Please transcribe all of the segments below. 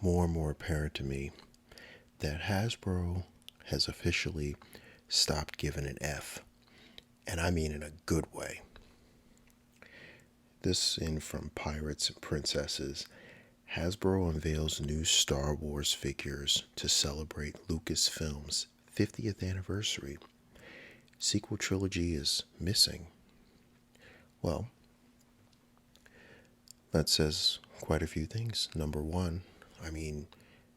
more and more apparent to me that Hasbro has officially stopped giving an F. And I mean in a good way. This in from Pirates and Princesses. Hasbro unveils new Star Wars figures to celebrate Lucasfilm's 50th anniversary. Sequel trilogy is missing. Well, that says quite a few things. Number one,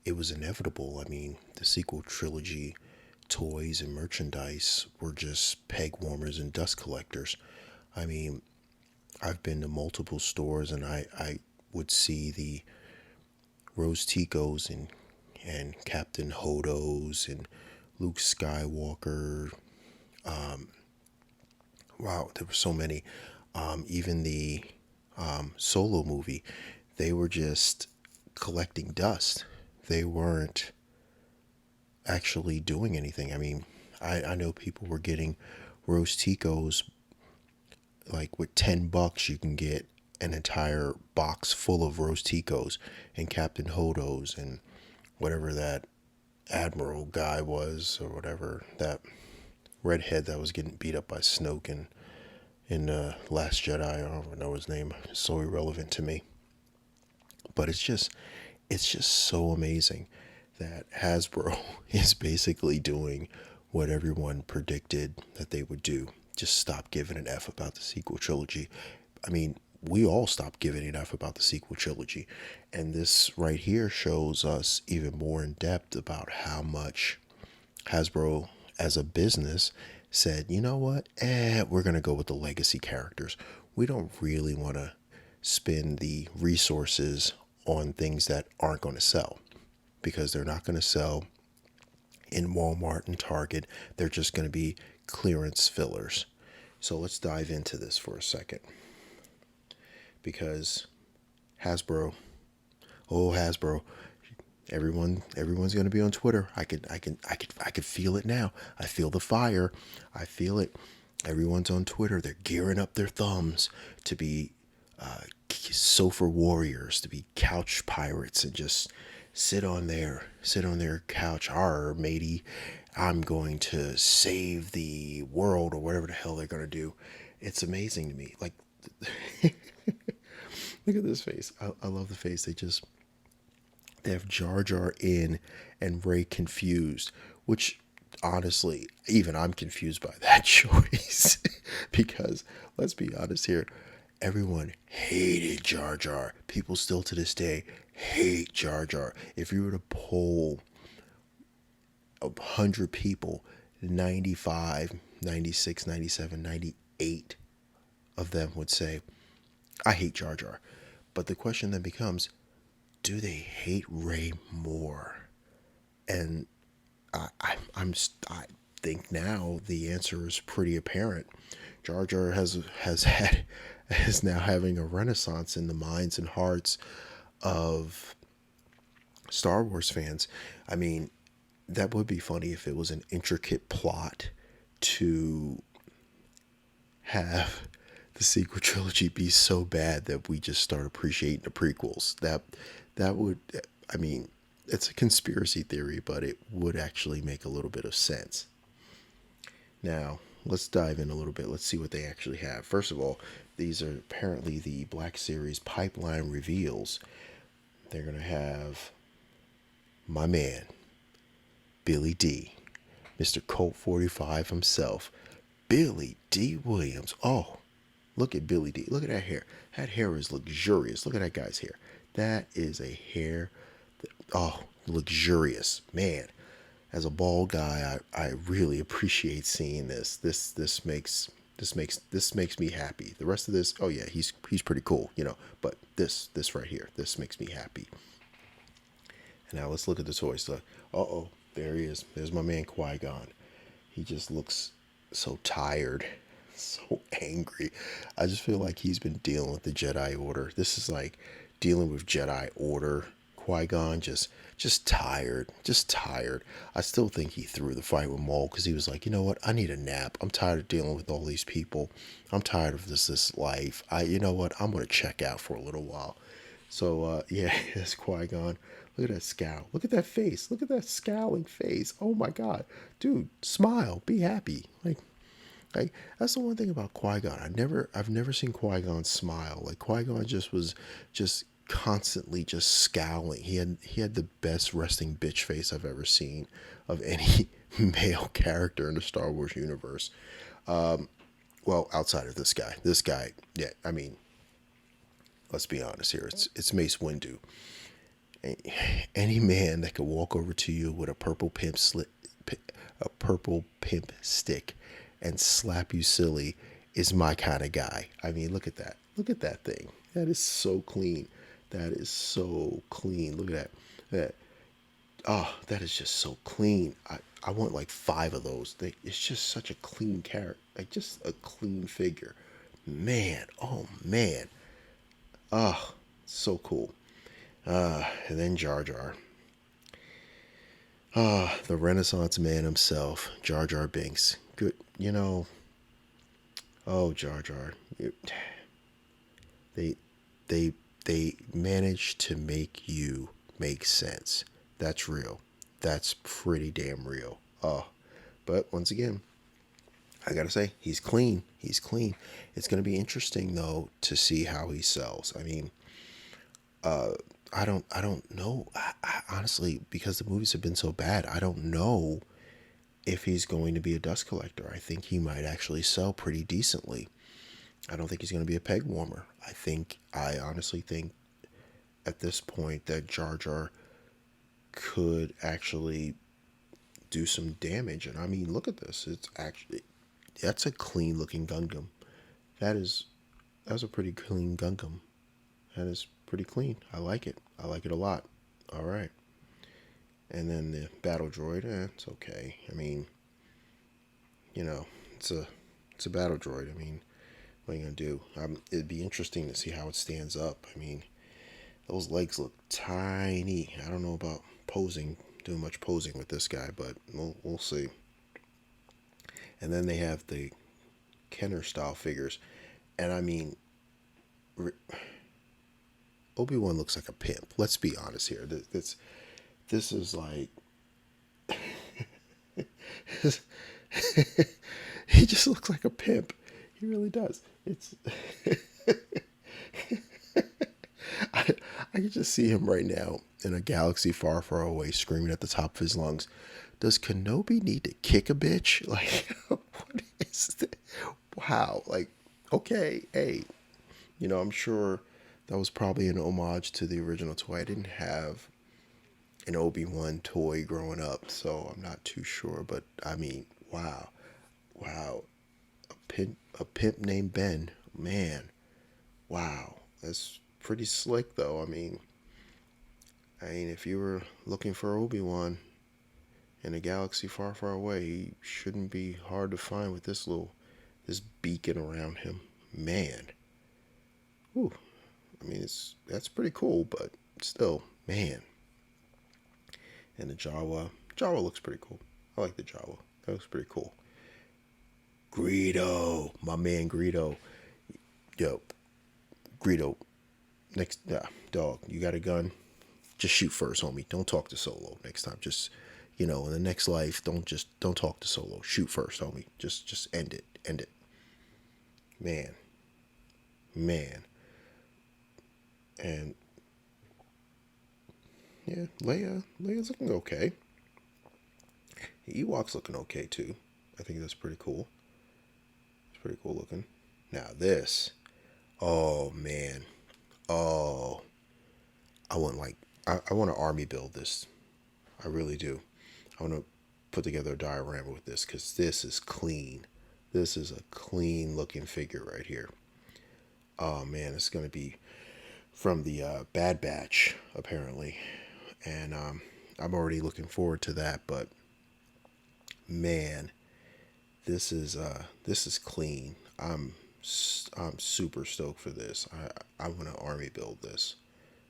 it was inevitable. The sequel trilogy toys and merchandise were just peg warmers and dust collectors. I mean, I've been to multiple stores and I would see the Rose Ticos and Captain Hodos and Luke Skywalker. Wow, there were so many. Even the Solo movie, they were just collecting dust. They weren't actually doing anything. I know people were getting Rose Ticos, like with $10 you can get an entire box full of Rose Ticos and Captain Hodos and whatever that Admiral guy was, or whatever that redhead that was getting beat up by Snoke in Last Jedi. I don't even know his name. It's so irrelevant to me. But it's just so amazing that Hasbro is basically doing what everyone predicted that they would do. Just stop giving an F about the sequel trilogy. We all stopped giving an F about the sequel trilogy. And this right here shows us even more in depth about how much Hasbro as a business said, you know what? We're going to go with the legacy characters. We don't really want to spend the resources on things that aren't going to sell, because they're not going to sell in Walmart and Target. They're just going to be clearance fillers. So let's dive into this for a second, because Hasbro, everyone's going to be on Twitter. I could feel it now. I feel the fire. I feel it. Everyone's on Twitter. They're gearing up their thumbs to be sofa warriors, to be couch pirates, and just sit on their couch. Arr, matey, I'm going to save the world, or whatever the hell they're going to do. It's amazing to me. Like, look at this face. I love the face. They have Jar Jar in and Rey confused, which honestly, even I'm confused by that choice. Because let's be honest here, everyone hated Jar Jar. People still to this day hate Jar Jar. If you were to poll 100 people, 95, 96, 97, 98 of them would say, I hate Jar Jar. But the question then becomes, do they hate Rey more? And I think now the answer is pretty apparent. Jar Jar is now having a renaissance in the minds and hearts of Star Wars fans. That would be funny if it was an intricate plot to have the sequel trilogy be so bad that we just start appreciating the prequels. That would, it's a conspiracy theory, but it would actually make a little bit of sense. Now, let's dive in a little bit. Let's see what they actually have. First of all, these are apparently the Black Series pipeline reveals. They're going to have my man, Billy D, Mr. Colt 45 himself, Billy D. Williams. Oh, look at Billy D. Look at that hair. That hair is luxurious. Look at that guy's hair. That is a hair. Luxurious. Man, as a bald guy, I really appreciate seeing this. This makes me happy. The rest of this, oh yeah, he's pretty cool, but this right here, this makes me happy. And now let's look at the toys. There he is. There's my man Qui-Gon. He just looks so tired, so angry. I just feel like he's been dealing with the Jedi Order. This is like dealing with Jedi Order. Qui-Gon just tired. I still think he threw the fight with Maul because he was like, you know what? I need a nap. I'm tired of dealing with all these people. I'm tired of this life. You know what? I'm going to check out for a little while. So, yeah, that's Qui-Gon. Look at that scowl. Look at that face. Look at that scowling face. Oh my God, dude, smile, be happy. Like that's the one thing about Qui-Gon. I've never seen Qui-Gon smile. Like Qui-Gon just was just constantly just scowling. He had the best resting bitch face I've ever seen of any male character in the Star Wars universe. Well, outside of this guy. This guy, yeah, I mean, let's be honest here. It's Mace Windu. Any man that could walk over to you with a purple pimp stick and slap you silly is my kind of guy. I mean, look at that. Look at that thing. That is so clean. That is so clean. Look at that. Oh, that is just so clean. I want like five of those. It's just such a clean character. Like just a clean figure. Man, oh man. Oh, so cool. And then Jar Jar. The Renaissance man himself, Jar Jar Binks. Good, oh, Jar Jar. They, they managed to make you make sense. That's real. That's pretty damn real. But once again, I gotta say, he's clean. He's clean. It's gonna be interesting though to see how he sells. I mean, I don't know. I honestly, because the movies have been so bad, I don't know if he's going to be a dust collector. I think he might actually sell pretty decently. I don't think he's going to be a peg warmer. I honestly think at this point that Jar Jar could actually do some damage. And I mean, look at this. That's a clean looking Gundam. That's a pretty clean Gundam. That is pretty clean. I like it. I like it a lot. All right. And then the battle droid, it's okay. I mean, you know, it's a battle droid. I mean, what are you gonna do? It'd be interesting to see how it stands up. I mean, those legs look tiny. I don't know about doing much posing with this guy, but we'll see. And then they have the Kenner style figures, and I mean, Obi-Wan looks like a pimp. Let's be honest here. This is like he just looks like a pimp. He really does. It's I, I can just see him right now in a galaxy far, far away, screaming at the top of his lungs. Does Kenobi need to kick a bitch? Like, what is that? Wow. Like, okay, hey, I'm sure that was probably an homage to the original toy. I didn't have an Obi-Wan toy growing up, so I'm not too sure. But I mean, wow, wow, a pimp named Ben, man, wow, that's pretty slick though. I mean, if you were looking for Obi-Wan in a galaxy far, far away, he shouldn't be hard to find with this beacon around him, man. Whew. I mean, that's pretty cool, but still, man. And the Jawa looks pretty cool. I like the Jawa. That looks pretty cool. Greedo, my man Greedo. Yo, Greedo. Next, dog. You got a gun? Just shoot first, homie. Don't talk to Solo next time. Just, in the next life, don't talk to Solo. Shoot first, homie. Just end it. End it. Man. And yeah, Leia's looking okay. The Ewok's looking okay too. I think that's pretty cool. It's pretty cool looking. Now this, oh man, oh, I want to army build this. I really do. I want to put together a diorama with this because this is clean. This is a clean looking figure right here. Oh man, it's gonna be from the Bad Batch apparently, and I'm already looking forward to that. But man, this is clean. I'm super stoked for this. I want to army build this.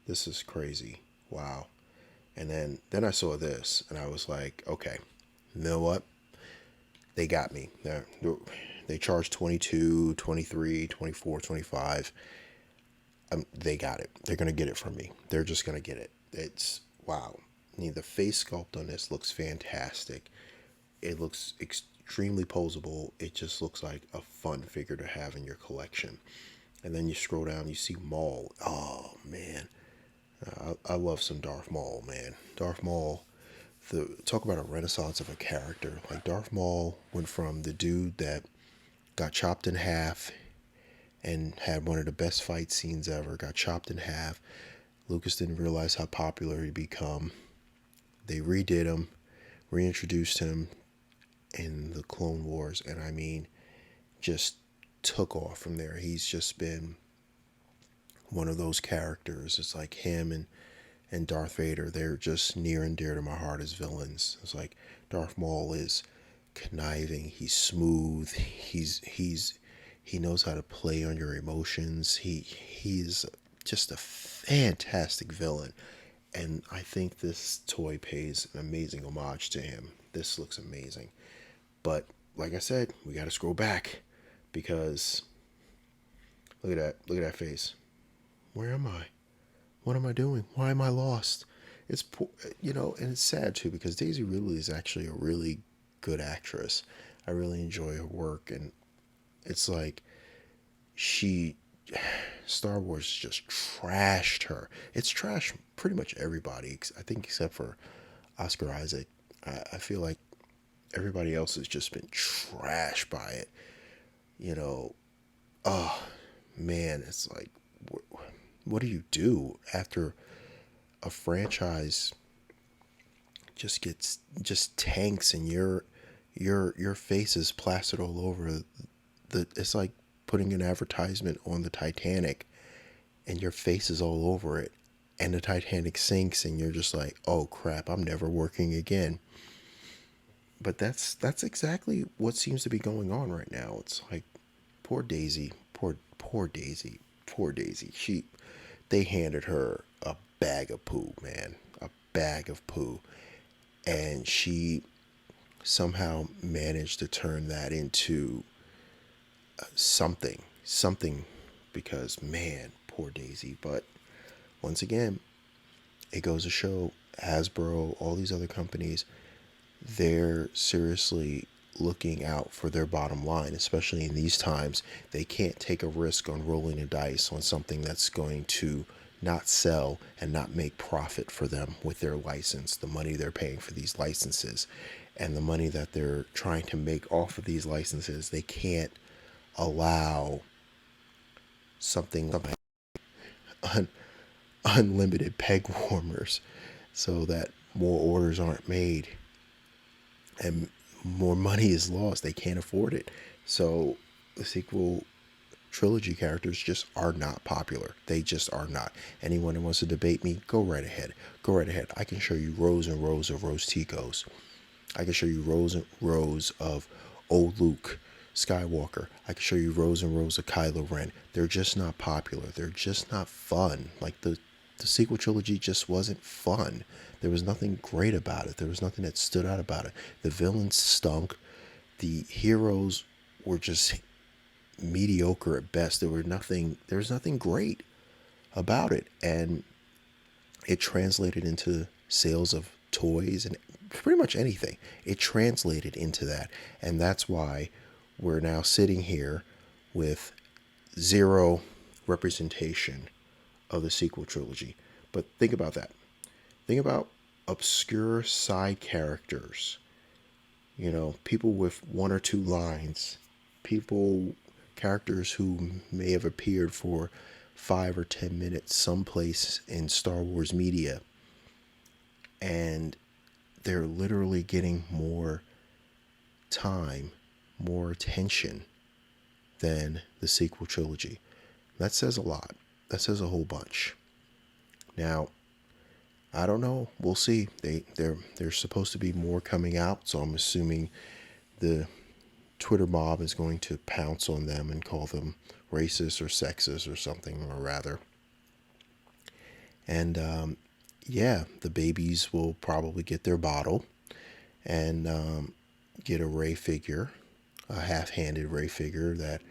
This is crazy. Wow. And then I saw this and I was like, okay, you know what? They got me. They charge 22, 23, 24, 25. They got it. They're going to get it from me. They're just going to get it. wow. I mean, the face sculpt on this looks fantastic. It looks extremely posable. It just looks like a fun figure to have in your collection. And then you scroll down, you see Maul. Oh man, I love some Darth Maul, man. Darth Maul. The talk about a renaissance of a character. Like Darth Maul went from the dude that got chopped in half and had one of the best fight scenes ever. Got chopped in half. Lucas didn't realize how popular he'd become. They redid him, reintroduced him in the Clone Wars, and I mean, just took off from there. He's just been one of those characters. It's like him and Darth Vader. They're just near and dear to my heart as villains. It's like Darth Maul is conniving. He's smooth. He knows how to play on your emotions. He's just a fantastic villain. And I think this toy pays an amazing homage to him. This looks amazing. But like I said, we got to scroll back because look at that. Look at that face. Where am I? What am I doing? Why am I lost? It's and it's sad too because Daisy Ridley is actually a really good actress. I really enjoy her work, and it's like she Star Wars just trashed her. It's trashed pretty much everybody, I think, except for Oscar Isaac. I feel like everybody else has just been trashed by it. You know, oh man, it's like, what do you do after a franchise just tanks and your face is plastered all over the? It's like putting an advertisement on the Titanic and your face is all over it, and the Titanic sinks and you're just like, oh crap, I'm never working again. But that's exactly what seems to be going on right now. It's like poor Daisy, poor Daisy, poor Daisy. They handed her a bag of poo, man, a bag of poo, and she somehow managed to turn that into something, because man, poor Daisy. But once again, it goes to show Hasbro, all these other companies, they're seriously looking out for their bottom line, especially in these times. They can't take a risk on rolling a dice on something that's going to not sell and not make profit for them with their license, the money they're paying for these licenses and the money that they're trying to make off of these licenses. They can't allow something like unlimited peg warmers so that more orders aren't made and more money is lost. They can't afford it. So the sequel trilogy characters just are not popular. They just are not. Anyone who wants to debate me, go right ahead. Go right ahead. I can show you rows and rows of Rose Ticos. I can show you rows and rows of old Luke Skywalker. I can show you rows and rows of Kylo Ren. They're just not popular. They're just not fun. Like the sequel trilogy just wasn't fun. There was nothing great about it. There was nothing that stood out about it. The villains stunk. The heroes were just mediocre at best. There was nothing great about it. And it translated into sales of toys and pretty much anything. It translated into that. And that's why we're now sitting here with zero representation of the sequel trilogy. But think about that. Think about obscure side characters. People with one or two lines. Characters who may have appeared for 5 or 10 minutes someplace in Star Wars media. And they're literally getting more time, more attention than the sequel trilogy. That says a lot. That says a whole bunch. Now, I don't know. We'll see. There's supposed to be more coming out, so I'm assuming the Twitter mob is going to pounce on them and call them racist or sexist or something or rather. And yeah, the babies will probably get their bottle and get a Rey figure, a half-handed Rey figure that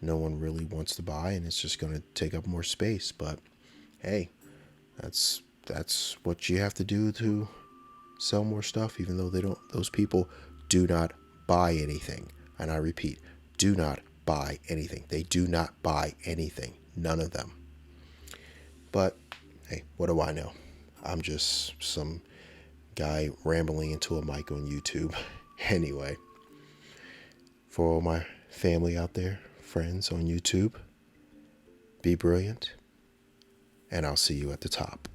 no one really wants to buy, and it's just going to take up more space. But hey, that's that's what you have to do to sell more stuff, even though those people do not buy anything. And I repeat, do not buy anything. They do not buy anything. None of them. But hey, what do I know? I'm just some guy rambling into a mic on YouTube. Anyway, for all my family out there, friends on YouTube, be brilliant, and I'll see you at the top.